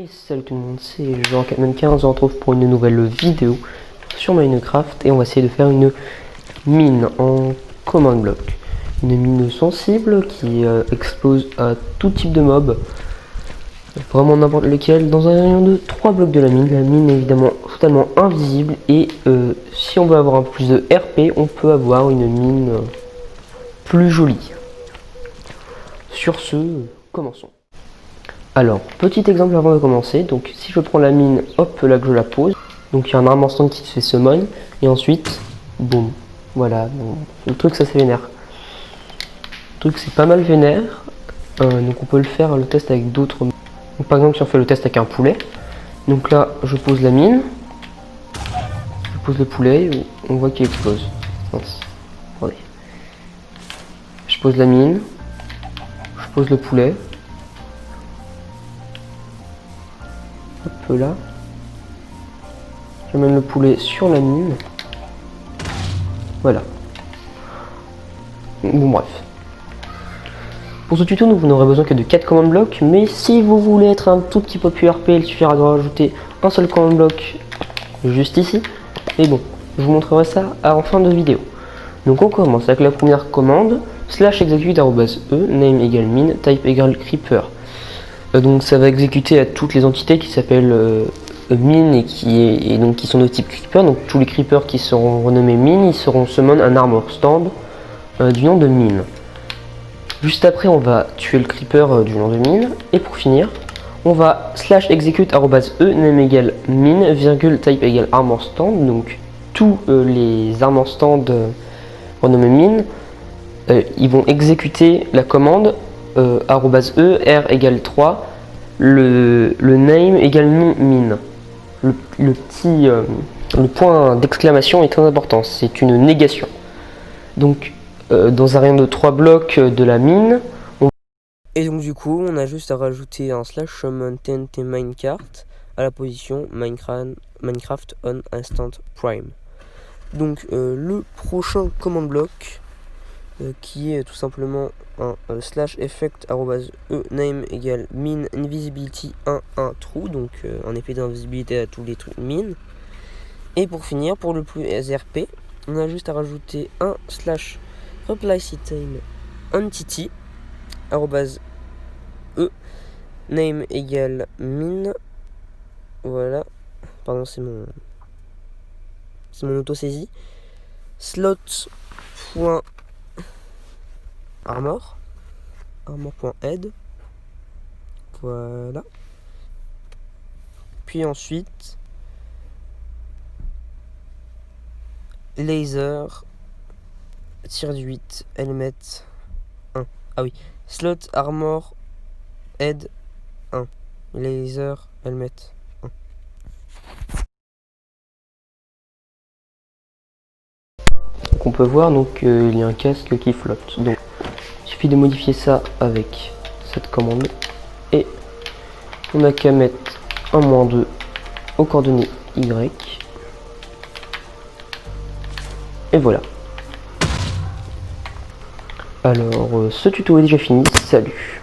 Et salut tout le monde, c'est Jean4Mannequin, on se retrouve pour une nouvelle vidéo sur Minecraft et on va essayer de faire une mine en command block. Une mine sensible qui explose à tout type de mob, vraiment n'importe lequel, dans un rayon de 3 blocs de la mine est évidemment totalement invisible et si on veut avoir un peu plus de RP, on peut avoir une mine plus jolie. Sur ce, commençons. Alors, petit exemple avant de commencer, donc si je prends la mine, hop, là que je la pose, donc il y a un armor stand qui se fait summon, et ensuite, boum, voilà, donc, le truc ça c'est vénère. Le truc c'est pas mal vénère, donc on peut le faire le test avec d'autres. Par exemple si on fait le test avec un poulet, donc là je pose la mine, je pose le poulet, on voit qu'il explose. Attendez. Je pose la mine, je pose le poulet. Hop là, j'amène le poulet sur la mine, voilà. Bon bref. Pour ce tuto, vous n'aurez besoin que de 4 command blocks, mais si vous voulez être un tout petit peu plus RP, il suffira de rajouter un seul command block juste ici. Et bon, je vous montrerai ça en fin de vidéo. Donc on commence avec la première commande, /execute @e, name égale mine, type égale creeper. Donc ça va exécuter à toutes les entités qui s'appellent mine et qui sont de type creeper. Donc tous les creepers qui seront renommés mine, ils seront summon un armor stand du nom de mine. Juste après on va tuer le creeper du nom de mine. Et pour finir, on va /execute @e, name égale mine, type égale armor stand. Donc tous les armor stands renommés mine, ils vont exécuter la commande e, r égale 3, le name égale mine. Le point d'exclamation est très important, c'est une négation. Donc dans un rayon de 3 blocs de la mine, et donc du coup on a juste à rajouter un /summon tnt minecart à la position Minecraft on instant prime. Donc le prochain command block qui est tout simplement un /effect @e, name égale mine invisibility 1 true, donc un effet d'invisibilité à tous les trucs mine. Et pour finir, pour le plus RP, on a juste à rajouter un /reply_time entity @e, name égale mine, voilà, pardon, c'est mon auto-saisie, armor.head, voilà. Puis ensuite laser -8 helmet 1. Ah oui, slot armor head 1, laser helmet 1. Donc on peut voir donc il y a un casque qui flotte. Donc il suffit de modifier ça avec cette commande et on n'a qu'à mettre un -2 aux coordonnées Y. Et voilà. Alors ce tuto est déjà fini, salut.